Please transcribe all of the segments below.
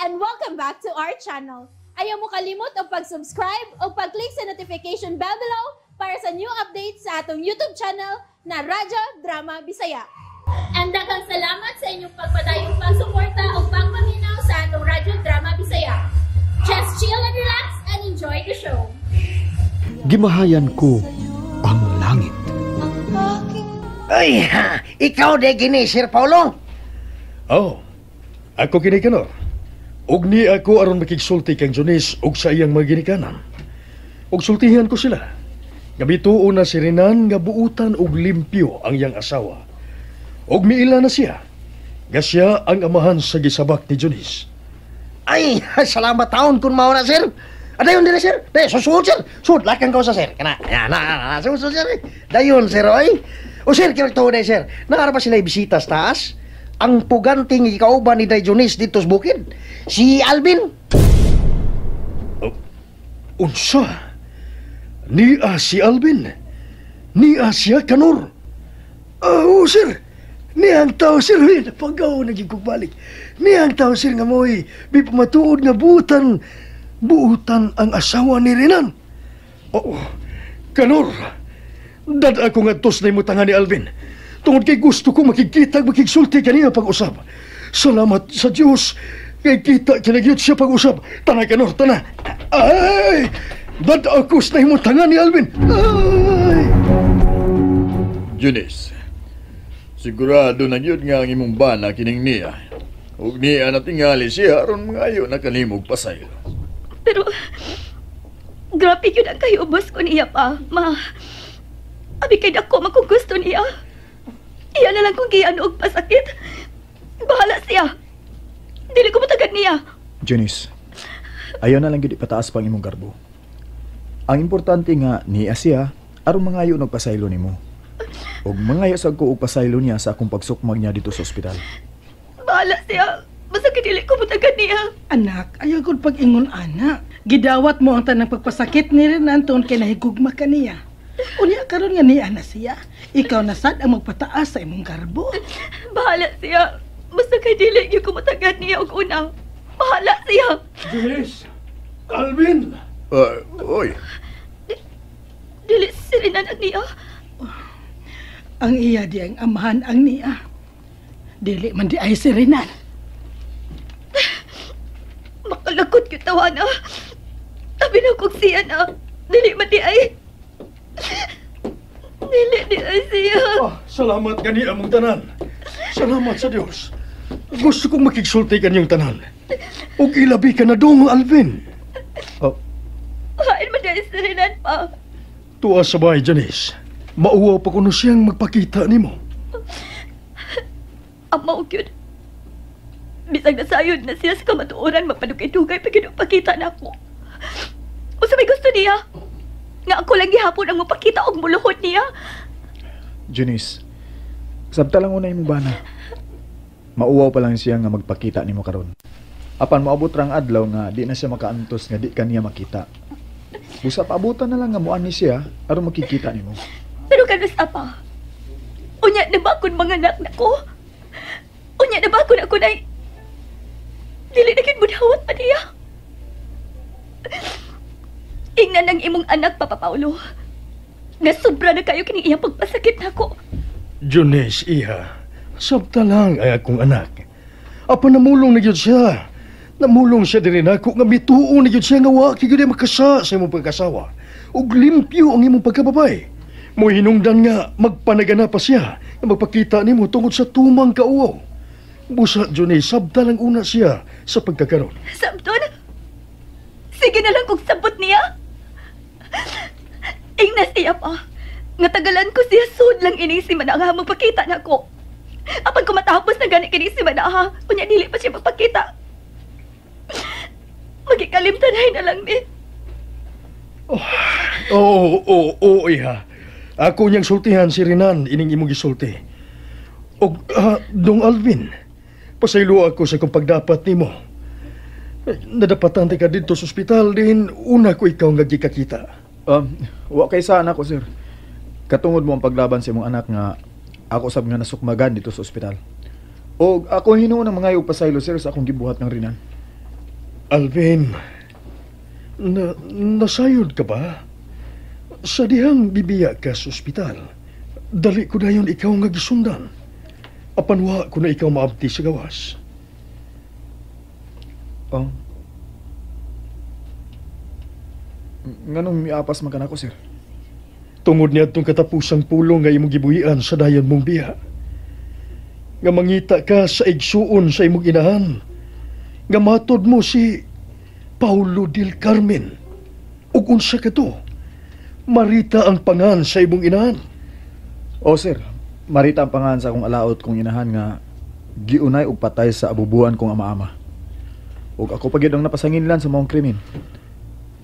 and welcome back to our channel. Ayaw mo kalimot o pag-subscribe o pag-click sa notification bell below para sa new updates sa atong YouTube channel na Radyo Drama Bisaya. And daghang salamat sa inyong pagpadayong pagsuporta o pagpaminaw sa atong Radyo Drama Bisaya. Just chill and relax and enjoy the show. Gimahayan ko ang langit. Ay, ikaw de gini, Sir Paulo? Oh, ako kinikanor. Og ni ako aron makigsulti kang Jonis og sa iyang mga ginikanan. Og sultihan ko sila. Gabituo na si Renan nga buutan og limpyo ang iyang asawa. Og miila na siya. Gasya ang amahan sa gisabak ni Jonis. Ay, salamat taon kun mao na, Sir. Dayon dire, Sir. Susunod, Sir. Sud lakang ko sa Sir. Kana. Na, susunod, Sir. Dayon, Sir, oy. O, Sir, kaya ito na, Sir. Nakara ba sila bisita sa taas? Ang puganting ikauban ni Jonis dito sa bukid. Si Alvin. Unsa? Niya si Alvin? Niya siya kanor? Oh, Sir. Niyang tao, Sir. Napagaw na balik. Niyang tao, Sir, nga mo'y may pamatuod nga buutan ang asawa ni Renan. Oo, kanor. Dad ako nga tos na imutangan ni Alvin. Tungod kay gusto ko makikita makigsulti kaniya pag-usap. Salamat sa Diyos. Kay kita kinagyot siya pag-usap. Tanay kanor, tanay. Ay! Dad ako na imutangan ni Alvin. Ay! Jonis, sigurado na yun nga ang imong bana kining niya. Huwag niya na tingali siya aron ngayon na kalimog pasaylo. Pero, grabe yun ang kayubos ko niya pa, ma. Abi kay dako man kung gusto niya. Iya na lang kung giyan og pasakit. Bahala siya. Dili ko matagad niya. Jonis, ayaw na lang gid ipataas pang imong garbo. Ang importante nga niya siya aron mangayo og pasaylo nimo. Og mangayo sad ko og pasaylo niya sa akong pagsukmag niya dito sa ospital. Bahala siya. Basta dili ko matagad niya. Anak, ayaw ko pag-ingon, anak. Gidawat mo ang tanang pagpasakit ni Renan tuon kay nahigugma ka niya. Unya karon nga niya na siya. Ikaw na sad ang magpataas sa imong garbo. Bahala siya. Basta kay dili gyud ko matagad niya og una. Bahala siya. Jonis! Alvin! Oy. Dili si Renan ang niya. Ang iya di ang amahan ang niya. Dili man di ay si Renan. Makalakot yung tawa na. Tabi na kong siya na. Dili man di ay. Dili di ay siya. Salamat gani among tanan. Salamat sa Diyos. Gusto kong makigsulti kanyang tanan. Og ilabi ka na dong, Alvin. Hain man di si Renan pa. Tuwa sa bahay, Janice. Mauwa pa kuno siyang magpakita nimo. Amaw yun. Bisag nasayod na siya sa kamatuoran magpadugay-dugay pagkita na ako. O sa may gusto niya, nga ako lang gihapon ang mapakita og muluhod niya. Jonis, sabta lang una imong bana. Mauwaw pa lang siya nga magpakita nimo karon. Apan maabot rang adlaw nga di na siya makaantos nga di kaniya makita. Busa paabutan na lang nga muani siya aron makikita nimo. Pero kanas apa? Unya na ba kun mga anak nako? Unya na ba kun ako nay dili na gid mudawat pa niya. Ingnan ang imong anak, Papa Paulo. Nga sobra na kayo kining iyang pagpasakit nako. Jones, iha. Sabta lang ay akong anak. Apa namulong na yun siya. Namulong siya din ako nga bituo na yun siya nga waki yun makasa sa imong pagkasawa. Ug limpyo ang imong pagkababay. Mo hinungdan nga magpanagana pa siya nga magpakita nimo tungod sa tumang kauaw. Busa, Johnny, sabta lang una siya sa pagkakaroon. Sabton? Sige na lang kung sabot niya. Ingnas siya pa. Nga tagalan ko siya sud lang ining si Manaha magpakita na ko. Apan ko matapos na gani kini si Manaha, kunya dili pa siya magpakita. Magikalimtanay na lang ni. Iha. Ako niyang sultihan si Renan ining imong gisulti. Og, Dong Alvin, pasaylo ako sa kung pagdapat nimo. Nadapatan ka dito sa ospital din, una ko ikaw nga gikakita. Wa kay sana ko, sir. Katungod mo ang paglaban sa imong anak nga ako sab nga nasukmagan dito sa ospital. O ako hinuon ang mga pasaylo, sir, sa akong gibuhat ng Renan. Alvin, nasayod ka ba? Sa dihang bibiya ka sa ospital, dali ko dayon ikaw nga gisundan. Apan wa ko na ikaw maabti sa gawas. Oh. Nganong miapas man kanako, sir? Tungod niya itong katapusang pulong nga imong gibuhian sa dayon mong biya. Nga mangita ka sa igsuon sa imong inahan. Nga matod mo si Paulo del Carmen. Ug unsa ka to? Marita ang pangan sa imong inahan. Oh, sir. Marita ang pangan sa akong alaot kong inahan nga giunay og patay sa abubuan kong ama-ama. Ug ako pagid ang napasanginlan sa maong krimen.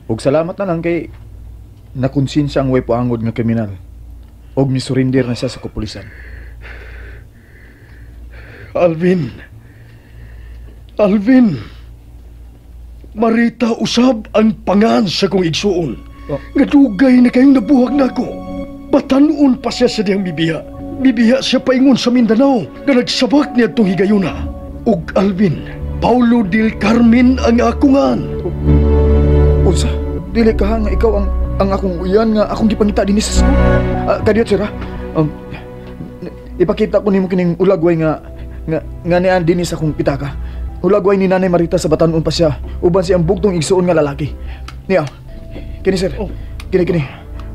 Ug salamat na lang kay nakonsensya ang way poangod nga kriminal. Og misurinder na siya sa kapulisan. Alvin, marita usab ang pangan sa kong igsuon. Oh. Nga dugay na kayong nabuhag na ako. Batanon pa siya sa diyang bibiya. Bibiya siya paingon sa Mindanao na nagsabak niya itong higayuna. Ug Alvin, Paulo del Carmen ang akungan. Unsa? Dili ka nga ikaw ang akong uyan nga akong gipangita dinhi sa school. Kadiyot, sir, ha? Ipakita ko nimo kining ulagway nga nian dinhi sa akong pitaka. Ulagway ni Nanay Marita sa batanon pa siya. Uban siyang bugtong igsuon nga lalaki. Niya, kini sir. Kini.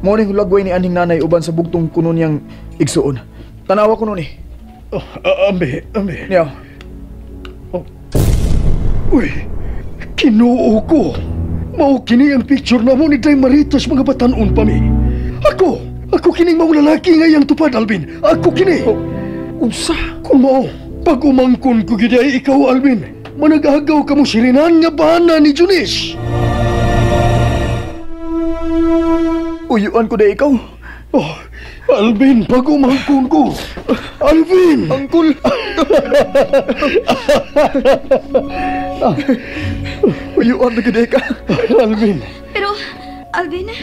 Mao ning ulagway ni aning nanay uban sa bugtong kuno niyang igsuon. Tanawa ko ni. Ambe. Niya. Uy, kinuo ko. Mao kini ang picture na mo ni Day Marita sa mga batanon pa mi. Ako kining mao lalaki nga iyang tupad, Alvin. Ako kini. Unsa? Kung mao, pag umangkon ko giday ikaw, Alvin, managagaw ka mo sirinan nga bana ni Junis. Uyuan ko day ikaw. Oh, Alvin, pag umangkon ko. Alvin! Angkol! Uyuan na giday ka. Alvin! Pero, Alvin,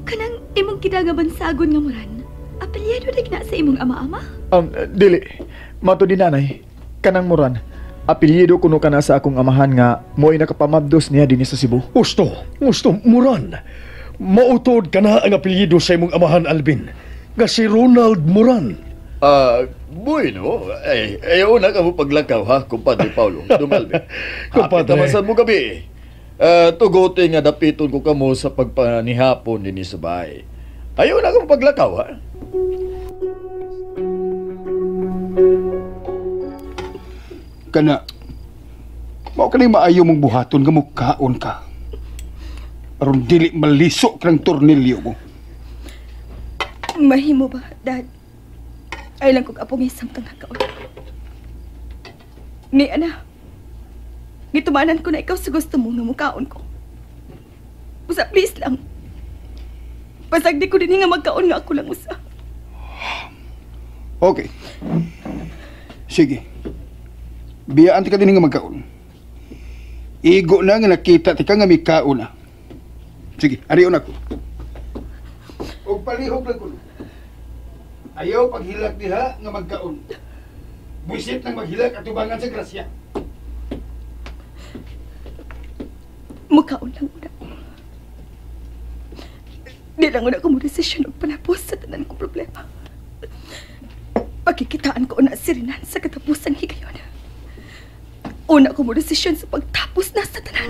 kanang imong kidagabansagon nga muran, apelyado na sa imong ama-ama? Dili. Mato di nanay, kanang muran, apelyido kuno kana sa akong amahan nga mo'y nakapamabdos niya dinhi sa Cebu. Gusto, Moran. Mautod ka na ang apelyido sa imong amahan, Alvin. Nga si Ronald Moran. Bueno. Ayaw na ka mo paglakaw, ha, kumpadre Paulo. Dumalbe. Kumpadre. Hapit naman sa mo gabi. Tugote nga dapiton ko kamo sa pagpanihapon din sa bahay. Ayaw na ka mo paglakaw, ha? Kana, mao kanay maayo mong buhaton nga mukhaon ka. Aron dili malisok kang tornilyo mo. Mahimo ba, Dad? Ay lang kong apong isang kang hakaon. Ni ana, gitumanan ko na ikaw sa gusto mo nga mukaon ko. Usa, please lang. Pasagdi ko din nga magkaon nga ako lang usa. Okay. Sige. Biyaan ti ka din nga magkaon. Igo na nga nakita ti ka nga mikaon na. Sige, ariyon ako. Og palihog lang ko. Ayaw paghilak diha nga magkaon. Buisit nang maghilak at tubangan sa grasya. Mukaon lang una. Di lang una ko mo desisyon og panapos sa tanan kong problema. Pagkikitaan ko na sirinan sa katapusang higayon. Una ko mo desisyon sa pagtapos na sa tanan.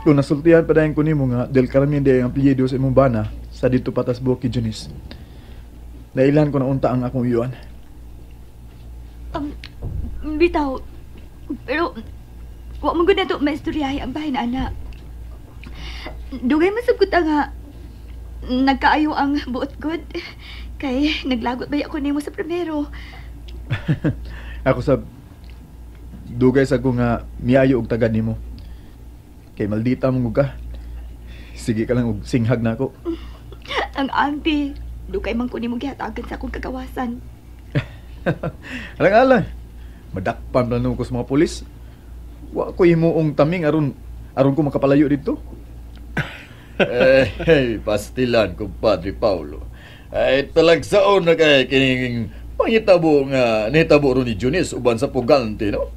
Kung nasultihan pa dahin ko nimo nga Del Carmen day ang apelyido sa imong bana sa dito patas buhok kay Junis. Nailan ko na unta ang akong uyuan. Bitaw. Pero wa mo gud nato maistoryahay ang bahay na ana. Dugay masugod nga nagkaayo ang buot good kay naglagot ba ako nimo sa primero. Ako sa dugay sa ko nga miayo og tagad nimo. Kay maldita mong ka. Sige ka lang og singhag na ako. Ang auntie, dugay man ko nimo gihatagan sa akong kagawasan. Alang-alang. Madakpan lang ko sa mga pulis. Wa ko himuong taming aron ko makapalayo dito. Hey, pastilan, kumpadre Paulo. Ay, talagsaon na kay kining pangitabo nga nitabo ron ni Junis uban sa pugante, no?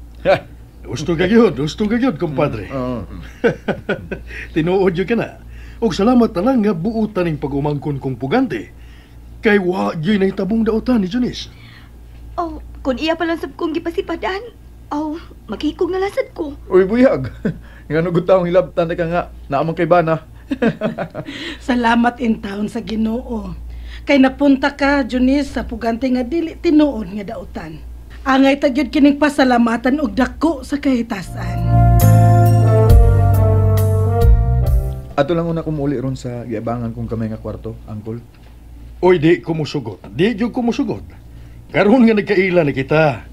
Gusto ka yun, kumpadre. Tinuod yun ka na. O salamat na lang nga buutan ng pag-umangkon kong pugante. Kay wa yun ay tabong daotan ni Junice. Oh, kung iya pa lang sab kong gipasipadan, oh, maghikog na lasad ko. Uy, buyag. Nga nugot taong hilabtan ka nga, naamang kay Bana. Salamat in taon sa Ginoo. Kay napunta ka, Junice, sa pugante nga dili tinuod nga daotan. Angay tagyod kining pasalamatan og dako sa kahitasan. Ato lang una kumuli ron sa giabangan kong kamay nga kwarto, Uncle. Oy, di kumusugot. Di yung kumusugot. Karoon nga nagkaila na kita.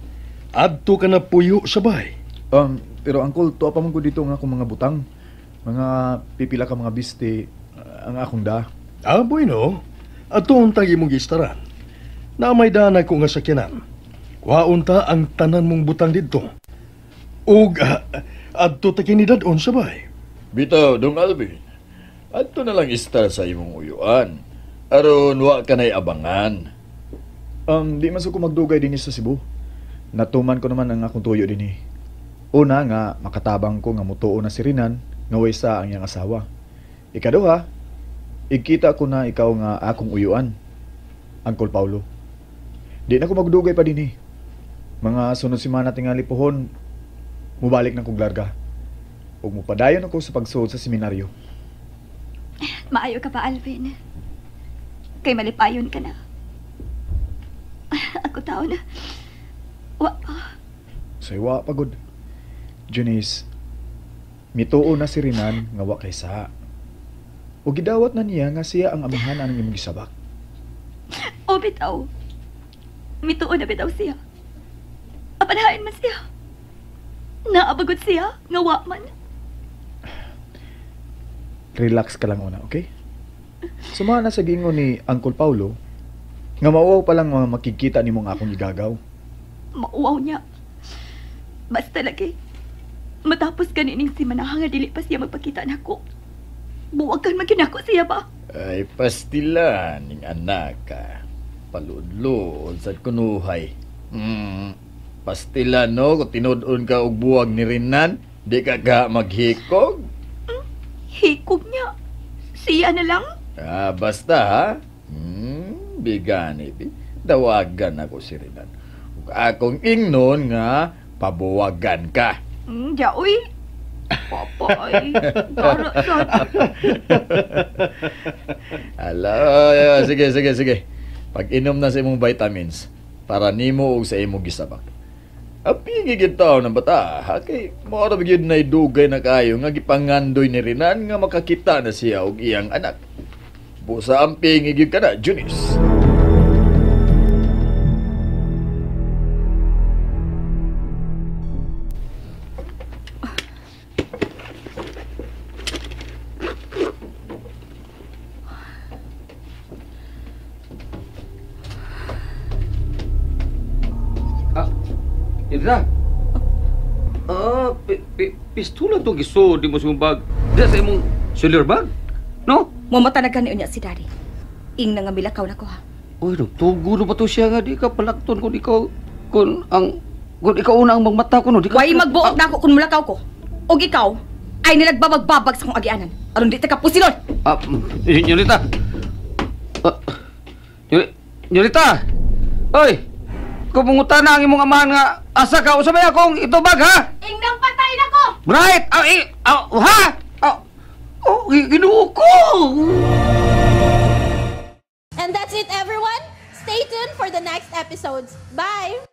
Adto ka na puyo sa bahay. Pero Uncle, tuwa pa man ko dito nga akong mga butang. Mga pipila ka mga biste, ang akong da. Bueno. Ato ang tagi mong gistaran. Na may dana ko nga sakyanan. Waunta ang tanan mong butang dito. Ug adto ta kinidadon sa bahay. Bitaw, Dong Alvin. Adto na lang istar sa imong uyuan. Aron wa ka na'y abangan. Di man ko magdugay din sa Cebu. Natuman ko naman ang akong tuyo din. Una nga, makatabang ko nga mutuo na si Rinan, nga waysa ang iyang asawa. Ikaduha, ikita ko na ikaw nga akong uyuan, Uncle Paulo. Di na ko magdugay pa din. Mga sunod simana tingali pohon, mubalik na kong larga. Ug mupadayon ako sa pagsuod sa seminaryo. Maayo ka pa, Alvin. Kay malipayon ka na. Ako tao na. Saywa pagod. Junice, mituo na si Rinan nga wa kay sa. O gidawat na niya nga siya ang amahan ang imong gisabak. O bitaw. Mituo na bitaw siya. Apanahain man siya. Naabagod siya nga wa man. Relax ka lang una, okay? Sumahan na sa gingon ni Uncle Paulo nga mauwaw pa lang mga makikita ni mong akong igagaw. Mauwaw niya. Basta lagi. Matapos kanining si Manaha nga dili pa siya magpakita nako. Buwag kang maginako siya ba? Ay, pastilan, ning anak ka. Paludlo, sa kunuhay. Pastilan, no? Kung tinudon ka og buwag ni Rinan, di ka maghikog? Hikog niya. Siya na lang? Basta, ha? Bigani, dawagan ako si Rinan. Kung akong ingnon nga, pabuwagan ka. Uy. Papay. Darasan. Ala, sige. Pag-inom na sa imong vitamins, para nimo og sa imong gisabak. Aping gitaw ng bata, ha? Kay mora bigyan na idugay na kayo nga gipangandoy ni Rinan nga makakita na siya og iyang anak. Busa ang pingigid ka na, Junice. Indra. Pistola to giso di mo sa bag. Diya sa imong shoulder bag? No? Mamatanagan niyo niya si Daddy. Ing nga milakaw na ko ha. Uy, tugo na ba to siya nga di ka palakton kung ikaw kung ikaw una ang magmata ko no di ka. Way magbuot na ako kung mulakaw ko. Og ikaw ay nilagbabagbabag sa kong agianan. Aron di ta ka pusilon. Nyorita. Nyorita. Oy. Kumungutan na ang imong amahan nga asa ka usabay akong itubag ha? Ingdang patay na ko! Right! Ha? Ginuo ko! And that's it, everyone. Stay tuned for the next episodes. Bye!